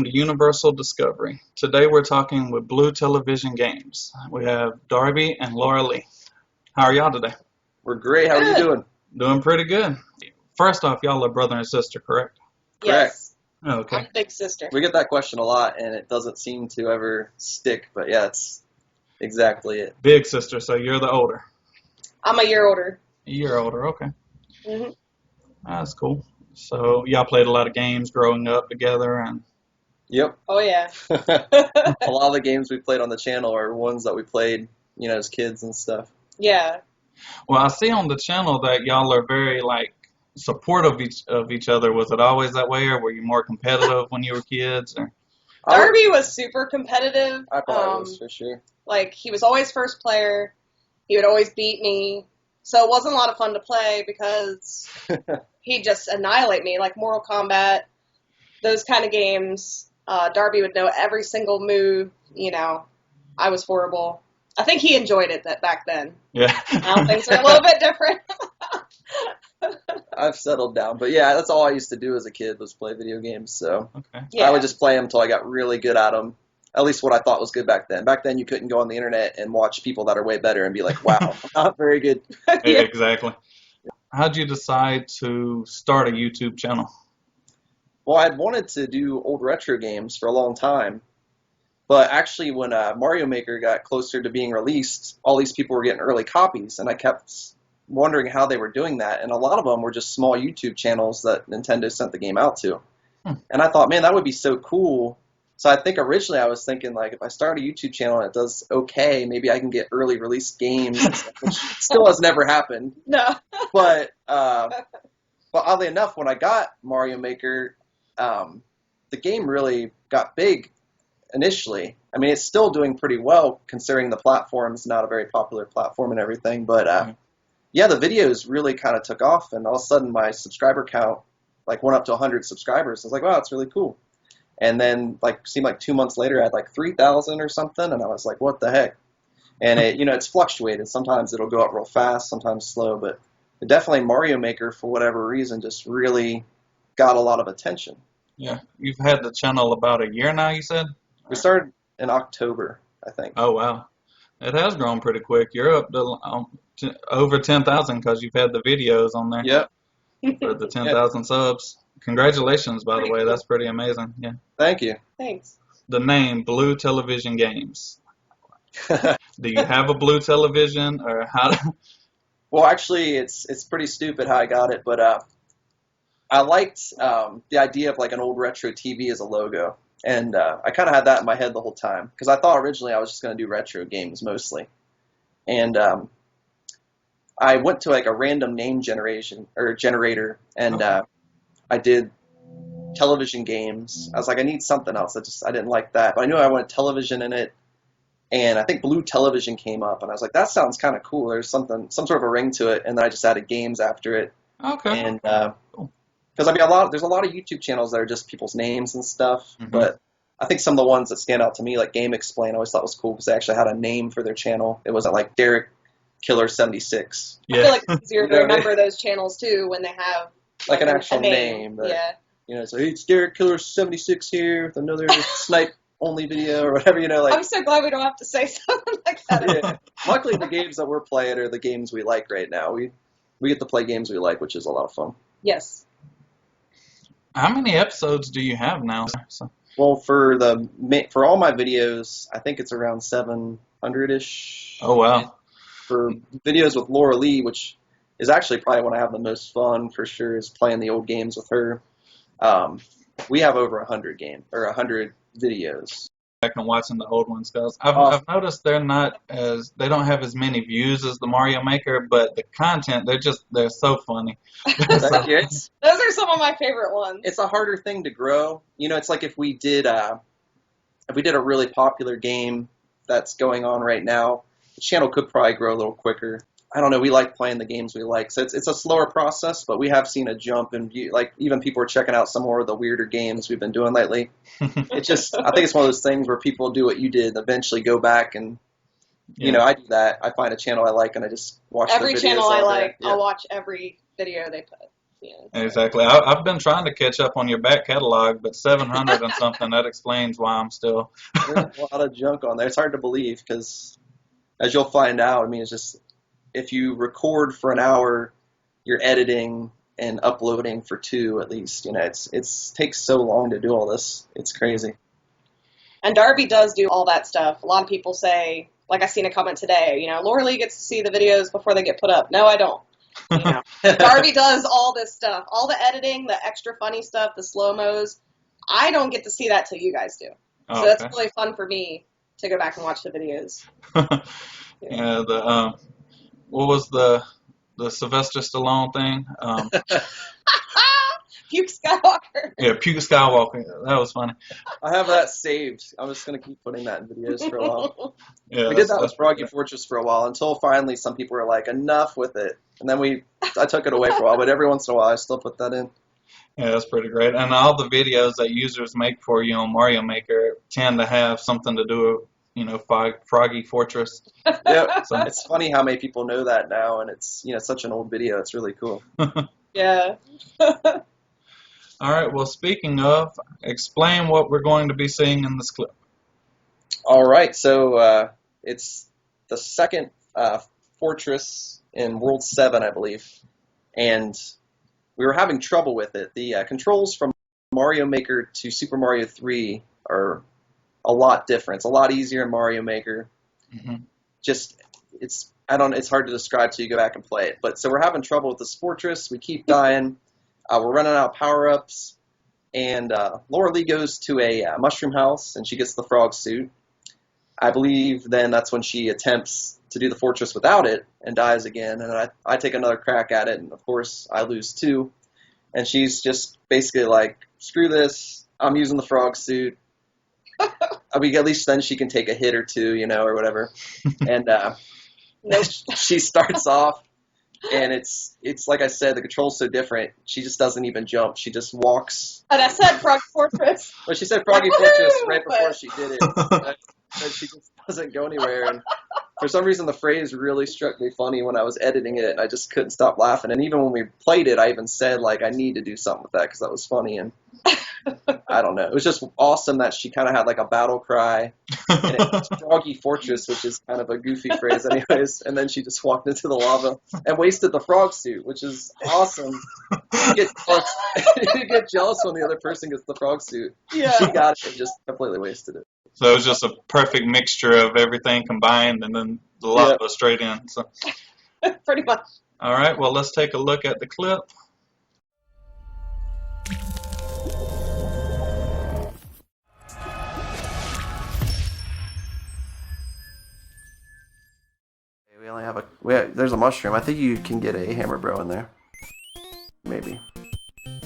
to Universal Discovery. Today we're talking with Blue Television Games. We have Darby and Laura Lee. How are y'all today? We're great. How are you doing? Doing pretty good. First off, y'all are brother and sister, correct? Correct. Yes. Okay. I'm a big sister. We get that question a lot, and it doesn't seem to ever stick, but yeah, it's exactly it. Big sister, so you're the older. I'm a year older. A year older, okay. hmm That's cool. So y'all played a lot of games growing up together, and Yep. Oh, yeah. A lot of the games we played on the channel are ones that we played, as kids and stuff. Yeah. well, I see on the channel that y'all are very supportive of each other. Was it always that way, or were you more competitive when you were kids? Or? Darby was super competitive. I probably was, for sure. He was always first player. He would always beat me. So it wasn't a lot of fun to play because he'd just annihilate me, like Mortal Kombat, those kind of games. Darby would know every single move. I was horrible. I think he enjoyed it back then. Yeah. Now things are a little bit different. I've settled down, but yeah, that's all I used to do as a kid was play video games. So Okay. Yeah. I would just play them until I got really good at them. At least what I thought was good back then. Back then, you couldn't go on the internet and watch people that are way better and be like, "Wow, I'm not very good." Yeah. Exactly. How'd you decide to start a YouTube channel? Well, I'd wanted to do old retro games for a long time, but actually when Mario Maker got closer to being released, all these people were getting early copies, and I kept wondering how they were doing that, and a lot of them were just small YouTube channels that Nintendo sent the game out to. And I thought, man, that would be so cool. So I think originally I was thinking, if I start a YouTube channel and it does okay, maybe I can get early release games, and stuff, which still has never happened. No. But oddly enough, when I got Mario Maker, the game really got big initially. I mean, it's still doing pretty well considering the platform's not a very popular platform and everything. But yeah, the videos really kind of took off, and all of a sudden my subscriber count went up to 100 subscribers. I was like, wow, that's really cool. And then seemed like 2 months later I had 3,000 or something, and I was like, what the heck? And it it's fluctuated. Sometimes it'll go up real fast, sometimes slow, but definitely Mario Maker for whatever reason just really got a lot of attention. Yeah. You've had the channel about a year now, you said? We started in October, I think. Oh, wow. It has grown pretty quick. You're up to over 10,000 because you've had the videos on there. Yep. For the 10,000 subs. Congratulations, by the way. That's pretty amazing. Yeah. Thank you. Thanks. The name Blue Television Games. Do you have a blue television, or how? Well, actually, it's pretty stupid how I got it, but I liked the idea of an old retro TV as a logo, and I kind of had that in my head the whole time because I thought originally I was just going to do retro games mostly, and I went to a random name generator, and I did television games. I was like, I need something else. I didn't like that, but I knew I wanted television in it. And I think Blue Television came up, and I was like, that sounds kind of cool. There's some sort of a ring to it, and then I just added games after it. Okay. And Cool. because there's a lot of YouTube channels that are just people's names and stuff, but I think some of the ones that stand out to me, like Game Explain, I always thought was cool because they actually had a name for their channel. It wasn't like Derek Killer 76. I feel like it's easier to remember those channels too when they have an actual name. But, yeah. So hey, it's Derek Killer 76 here with another snipe only video or whatever. I'm so glad we don't have to say something like that. Yeah. Luckily, the games that we're playing are the games we like right now. We get to play games we like, which is a lot of fun. Yes. How many episodes do you have now? Well, for all my videos, I think it's around 700-ish. Oh, wow. For videos with Laura Lee, which is actually probably when I have the most fun for sure, is playing the old games with her. We have over 100 videos. Back and watching the old ones, because I've noticed they don't have as many views as the Mario Maker, but the content, they're so funny. Those are some of my favorite ones. It's a harder thing to grow. It's like if we did a really popular game that's going on right now, the channel could probably grow a little quicker. I don't know. We like playing the games we like, so it's a slower process, but we have seen a jump in view. Even people are checking out some more of the weirder games we've been doing lately. It's just, I think it's one of those things where people do what you did, eventually go back and, I do that. I find a channel I like and I just watch every the videos channel I like. Yeah. I'll watch every video they put. Yeah. Exactly. I've been trying to catch up on your back catalog, but 700 and something, that explains why I'm still. There's a lot of junk on there. It's hard to believe because, as you'll find out, I mean, it's just if you record for an hour, you're editing and uploading for 2 at least. You know, it's takes so long to do all this. It's crazy. And Darby does do all that stuff. A lot of people say, like I seen a comment today, Laura Lee gets to see the videos before they get put up. No, I don't. Darby does all this stuff, all the editing, the extra funny stuff, the slow-mos. I don't get to see that till you guys do. So Okay. it's really fun for me to go back and watch the videos. Yeah. What was the Sylvester Stallone thing? Puke Skywalker. Yeah, Puke Skywalker. That was funny. I have that saved. I'm just going to keep putting that in videos for a while. Yeah, We did that with that's Froggy Fortress for a while until finally some people were like, enough with it. And then I took it away for a while, but every once in a while I still put that in. Yeah, that's pretty great. And all the videos that users make for you on Mario Maker tend to have something to do with, Froggy Fortress. Yeah, So, it's funny how many people know that now, and it's such an old video. It's really cool. Yeah. all right. Well, speaking of, explain what we're going to be seeing in this clip. All right, so it's the second fortress in World 7, I believe, and we were having trouble with it. The controls from Mario Maker to Super Mario 3 are a lot different. It's a lot easier in Mario Maker. Mm-hmm. It's hard to describe till you go back and play it. But so we're having trouble with this fortress. We keep dying. We're running out of power-ups. And Laura Lee goes to a mushroom house, and she gets the frog suit. I believe then that's when she attempts to do the fortress without it and dies again. And I take another crack at it, and of course I lose too. And she's just basically like, screw this, I'm using the frog suit. I mean, at least then she can take a hit or two, or whatever. And Nope. she starts off, and it's like I said, the control's so different. She just doesn't even jump. She just walks. And I said Froggy Fortress. Well, she said Froggy Like, Fortress woohoo! right before she did it. And she just doesn't go anywhere. And for some reason, the phrase really struck me funny when I was editing it, and I just couldn't stop laughing. And even when we played it, I even said, like, I need to do something with that because that was funny. And I don't know. It was just awesome that she kind of had, like, a battle cry. And it's Froggy Fortress, which is kind of a goofy phrase anyways. And then she just walked into the lava and wasted the frog suit, which is awesome. You get jealous when the other person gets the frog suit. Yeah. She got it and just completely wasted it. So it was just a perfect mixture of everything combined, and then the lava straight in. So, Pretty much. all right. Well, let's take a look at the clip. We only have there's a mushroom. I think you can get a hammer bro in there. Maybe.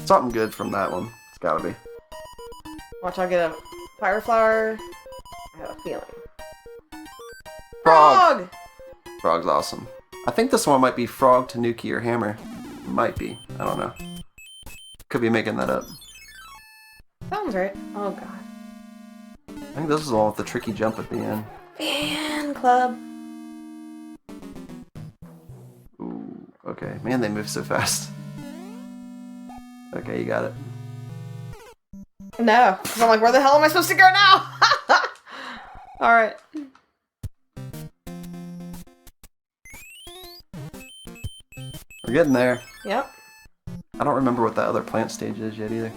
Something good from that one. It's gotta be. Watch, I'll get a fire flower. I have a feeling. Frog! Frog's awesome. I think this one might be Frog, Tanuki, or Hammer. Might be. I don't know. Could be making that up. Sounds right. Oh, God. I think this is the one with the tricky jump at the end. Fan club. Ooh, okay. Man, they move so fast. Okay, you got it. No. 'Cause I'm like, where the hell am I supposed to go now? Alright. We're getting there. Yep. I don't remember what that other plant stage is yet either.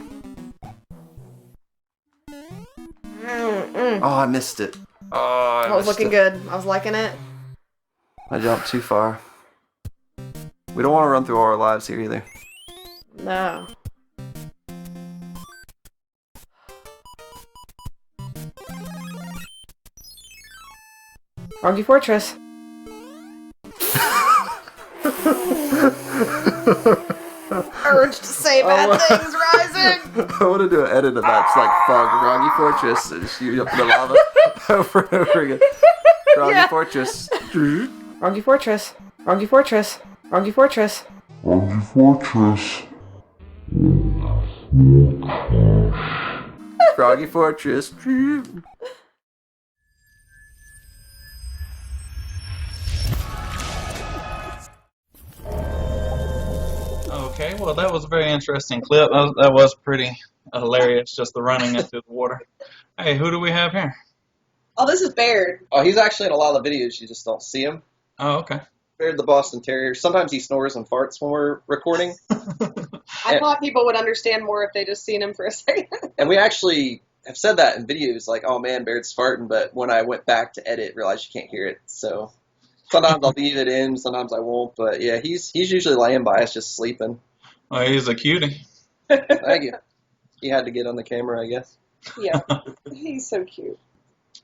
Mm-mm. Oh, I missed it. Oh, That was looking good. I was liking it. I jumped too far. We don't want to run through all our lives here either. No. Froggy Fortress. Urge to say bad things rising. I want to do an edit of that. It's like Froggy Fortress and shoot up in the lava over and over again. Froggy Fortress. Froggy Fortress. Froggy Fortress. Froggy Fortress. Froggy Fortress. Froggy Fortress. Okay, Well, that was a very interesting clip. That was pretty hilarious, just the running into the water. Hey, who do we have here? Oh, this is Baird. Oh, he's actually in a lot of the videos. You just don't see him. Oh, okay. Baird the Boston Terrier. Sometimes he snores and farts when we're recording. I thought people would understand more if they just seen him for a second. And we actually have said that in videos, like, oh man, Baird's farting, but when I went back to edit, realized you can't hear it. So sometimes I'll leave it in, sometimes I won't. But yeah, he's usually laying by us just sleeping. Oh, he's a cutie. Thank you. He had to get on the camera, I guess. Yeah, he's so cute.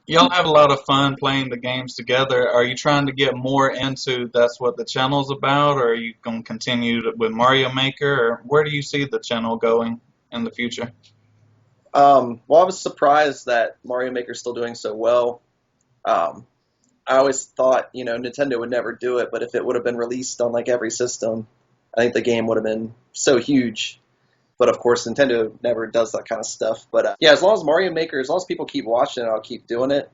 Y'all have a lot of fun playing the games together. Are you trying to get more into that's what the channel's about, or are you going to continue with Mario Maker, or where do you see the channel going in the future? Well, I was surprised that Mario Maker's still doing so well. I always thought, Nintendo would never do it, but if it would have been released on like every system, I think the game would have been so huge. But of course, Nintendo never does that kind of stuff. But yeah, as long as Mario Maker, as long as people keep watching it, I'll keep doing it.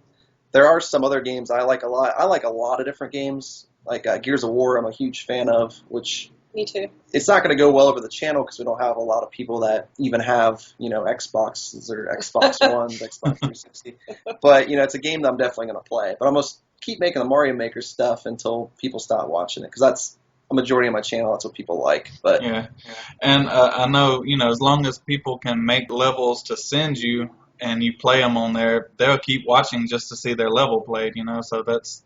There are some other games I like a lot. I like a lot of different games, like Gears of War. I'm a huge fan of, which Me too. it's not going to go well over the channel because we don't have a lot of people that even have, Xboxes or Xbox Ones, Xbox 360. But, it's a game that I'm definitely going to play. But I'm going to keep making the Mario Maker stuff until people stop watching it because that's a majority of my channel. That's what people like. But Yeah. And I know, as long as people can make levels to send you and you play them on there, they'll keep watching just to see their level played, so it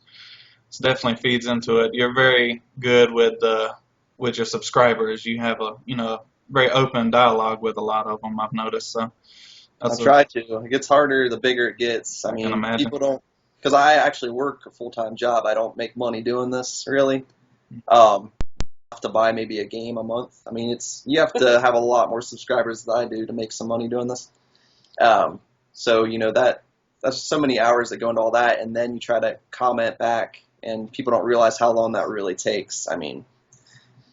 definitely feeds into it. You're very good with your subscribers. You have a very open dialogue with a lot of them, I've noticed. So I try to. It gets harder the bigger it gets. I mean, can imagine. people don't, because I actually work a full-time job. I don't make money doing this, really. I have to buy maybe a game a month. I mean, you have to have a lot more subscribers than I do to make some money doing this. So, that's so many hours that go into all that, and then you try to comment back, and people don't realize how long that really takes. I mean,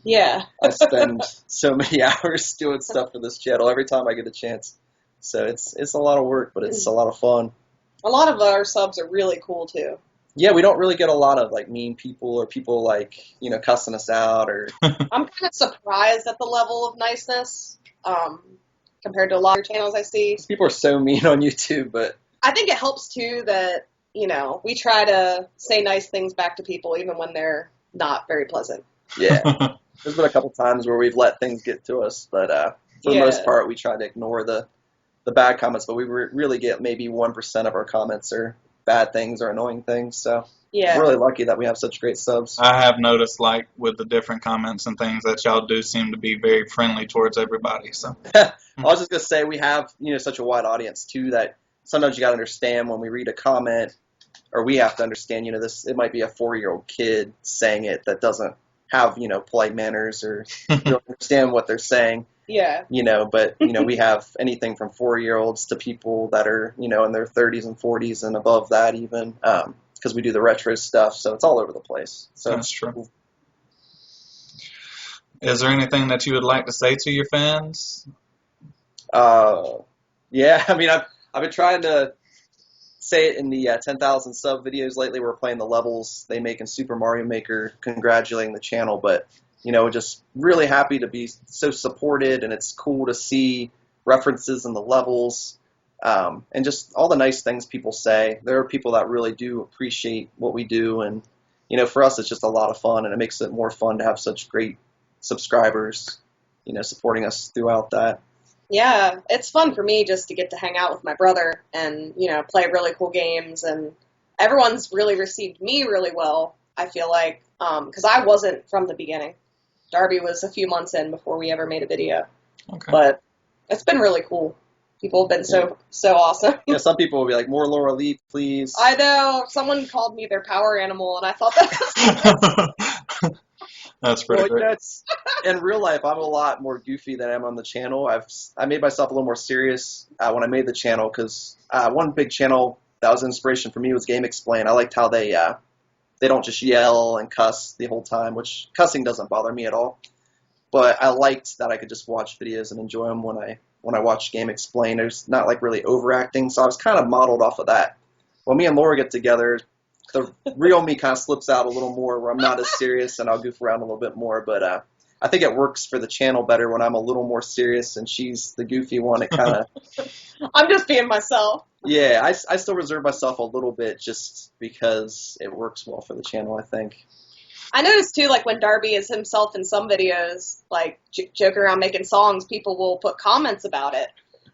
Yeah. I spend so many hours doing stuff for this channel every time I get a chance. So it's a lot of work, but it's a lot of fun. A lot of our subs are really cool too. Yeah, we don't really get a lot of like mean people or people like, cussing us out or I'm kind of surprised at the level of niceness compared to a lot of channels I see. people are so mean on YouTube, but I think it helps too that, we try to say nice things back to people even when they're not very pleasant. yeah. There's been a couple times where we've let things get to us, but for the most part we try to ignore the bad comments, but we really get maybe 1% of our comments are bad things or annoying things, so Yeah. we're really lucky that we have such great subs. I have noticed, like, with the different comments and things that y'all do seem to be very friendly towards everybody. So I was just going to say we have, such a wide audience, too, that sometimes you got to understand when we read a comment, or we have to understand, it might be a 4-year-old kid saying it that doesn't have, polite manners or don't understand what they're saying. Yeah. But, we have anything from 4-year-olds to people that are, in their 30s and 40s and above that even, because we do the retro stuff, so it's all over the place. So that's true. Is there anything that you would like to say to your fans? Yeah, I mean, I've been trying to say it in the 10,000 sub videos lately. We're playing the levels they make in Super Mario Maker, congratulating the channel, but just really happy to be so supported, and it's cool to see references in the levels, and just all the nice things people say. There are people that really do appreciate what we do, and for us it's just a lot of fun, and it makes it more fun to have such great subscribers, supporting us throughout that. Yeah, it's fun for me just to get to hang out with my brother and, play really cool games, and everyone's really received me really well, I feel like, because I wasn't from the beginning. Darby was a few months in before we ever made a video. Okay. But it's been really cool. People have been so awesome. Yeah, some people will be like, more Laura Lee, please. I know. Someone called me their power animal, and I thought that was That's pretty great. In real life, I'm a lot more goofy than I am on the channel. I made myself a little more serious when I made the channel, because one big channel that was inspiration for me was Game Explain. I liked how they don't just yell and cuss the whole time, which cussing doesn't bother me at all. But I liked that I could just watch videos and enjoy them when I watch Game Explain. There's not like really overacting, so I was kind of modeled off of that. When me and Laura get together, the real me kind of slips out a little more, where I'm not as serious and I'll goof around a little bit more. But I think it works for the channel better when I'm a little more serious and she's the goofy one. It kind of, I'm just being myself. yeah, I still reserve myself a little bit just because it works well for the channel, I think. I noticed too, like when Darby is himself in some videos, like joking around making songs, people will put comments about it.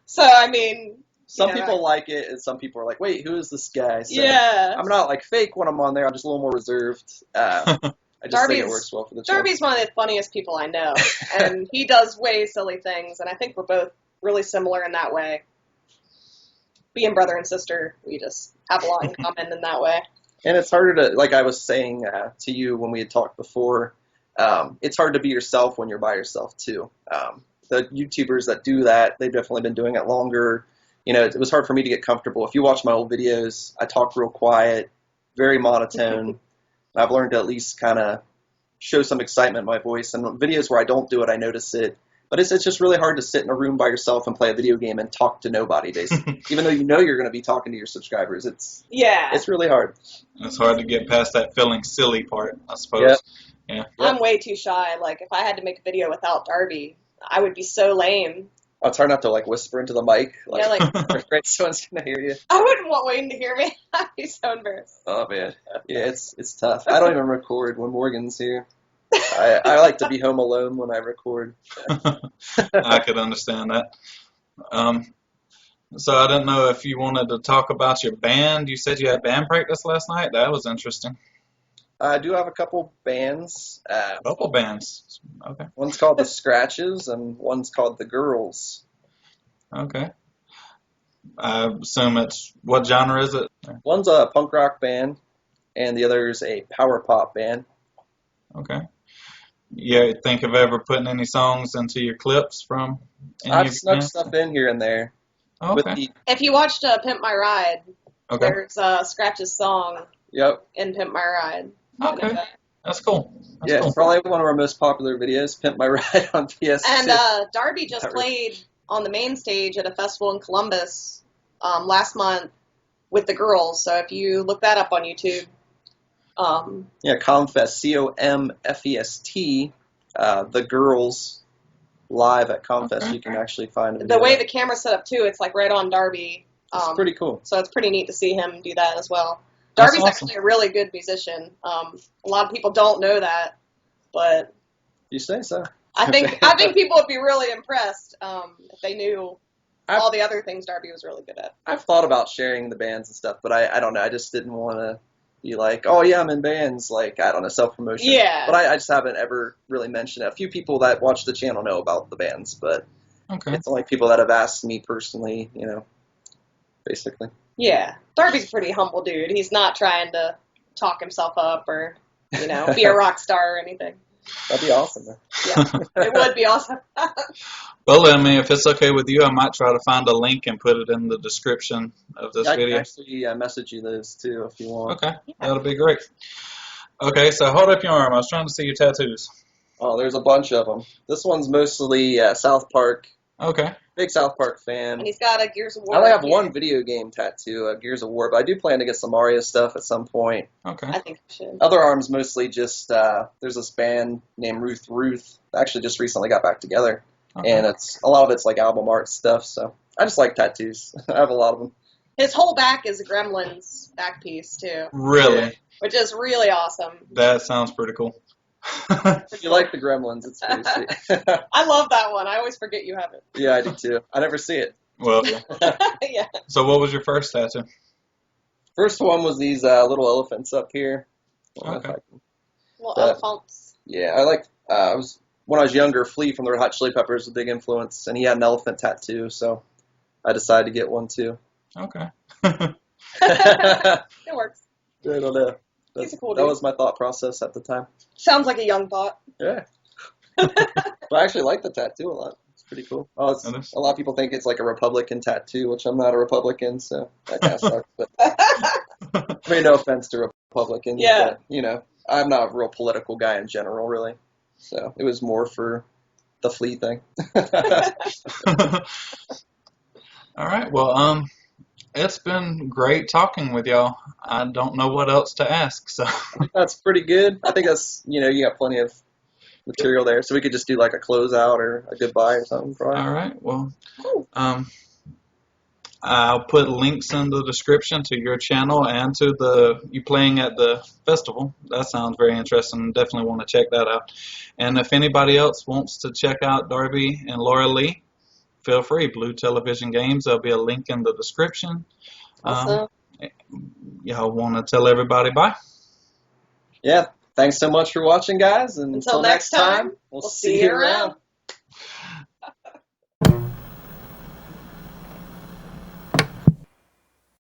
So I mean, Some people like it, and some people are like, "Wait, who is this guy?" So yeah, I'm not like fake when I'm on there. I'm just a little more reserved. I just think it works well for the channel. Darby's one of the funniest people I know, and he does way silly things, and I think we're both really similar in that way. Being brother and sister, we just have a lot in common in that way. And it's harder to, like I was saying to you when we had talked before, it's hard to be yourself when you're by yourself too. The YouTubers that do that, they've definitely been doing it longer. You know, it was hard for me to get comfortable. If you watch my old videos, I talk real quiet, very monotone. I've learned to at least kind of show some excitement in my voice. And videos where I don't do it, I notice it. But it's just really hard to sit in a room by yourself and play a video game and talk to nobody, basically. Even though you know you're going to be talking to your subscribers, it's really hard. It's hard to get past that feeling silly part, I suppose. Yep. Yeah. I'm way too shy. Like, if I had to make a video without Darby, I would be so lame. Oh, it's hard not to, like, whisper into the mic. Yeah, like, I'm afraid someone's going to hear you. I wouldn't want Wayne to hear me. I'd be so embarrassed. Oh, man. Yeah, it's tough. I don't even record when Morgan's here. I like to be home alone when I record. I could understand that. So I didn't know if you wanted to talk about your band. You said you had band practice last night. That was interesting. I do have a couple bands. Couple bands. Okay. One's called The Scratches, and one's called The Girls. Okay. I assume what genre is it? One's a punk rock band, and the other is a power pop band. Okay. You think of ever putting any songs into your clips from any of your I've snuck bands? stuff in here and there. Okay. If you watched Pimp My Ride, Okay. there's Scratch's song in Pimp My Ride. Okay. That's cool. Yeah, it's probably one of our most popular videos, Pimp My Ride on PS2. And Darby just played on the main stage at a festival in Columbus last month with the girls. So if you look that up on YouTube. Yeah, Comfest, COMFEST, The Girls live at Comfest. Okay. You can actually find it. The way the camera's set up, too, it's like right on Darby. It's pretty cool. So it's pretty neat to see him do that as well. Darby's actually a really good musician. A lot of people don't know that, but you say so. I think people would be really impressed if they knew all the other things Darby was really good at. I've thought about sharing the bands and stuff, but I don't know. I just didn't want to be like, oh yeah, I'm in bands, like, I don't know, self-promotion. Yeah. But I just haven't ever really mentioned it. A few people that watch the channel know about the bands, but it's only people that have asked me personally, you know, basically. Yeah. Darby's a pretty humble dude. He's not trying to talk himself up or, you know, be a rock star or anything. That'd be awesome, though. Yeah, it would be awesome. Well, I mean, if it's okay with you, I might try to find a link and put it in the description of this video. I can actually message you those, too, if you want. Okay, that'll be great. Okay, so hold up your arm. I was trying to see your tattoos. Oh, there's a bunch of them. This one's mostly South Park. Okay. Big South Park fan. And he's got a Gears of War. I only have one video game tattoo, Gears of War, but I do plan to get some Mario stuff at some point. Okay. I think you should. Other arms mostly just, there's this band named Ruth, actually just recently got back together. Okay. And a lot of it's like album art stuff, so I just like tattoos. I have a lot of them. His whole back is a Gremlins back piece, too. Really? Yeah. Which is really awesome. That sounds pretty cool. If you like the Gremlins, it's pretty sweet. I love that one. I always forget you have it. Yeah, I do too. I never see it. Well, yeah. So what was your first tattoo? First one was these little elephants up here. Okay. Little elephants. Yeah, when I was younger, Flea from the Red Hot Chili Peppers was a big influence, and he had an elephant tattoo, so I decided to get one too. Okay. It works. I don't know. He's a cool dude. That was my thought process at the time. Sounds like a young thought. Yeah. But I actually like the tattoo a lot. It's pretty cool. A lot of people think it's like a Republican tattoo, which I'm not a Republican, so that kind of sucks. But I mean, no offense to Republicans, but, you know, I'm not a real political guy in general, really. So it was more for the Flea thing. All right. Well, it's been great talking with y'all. I don't know what else to ask, so. That's pretty good. I think that's, you know, you got plenty of material there, so we could just do like a closeout or a goodbye or something. Probably. All right. Well, Cool. I'll put links in the description to your channel and to you playing at the festival. That sounds very interesting. Definitely want to check that out. And if anybody else wants to check out Darby and Laura Lee, feel free. Blue Television Games. There'll be a link in the description. Awesome. Y'all want to tell everybody bye? Yeah. Thanks so much for watching, guys. And Until next time, we'll see you around.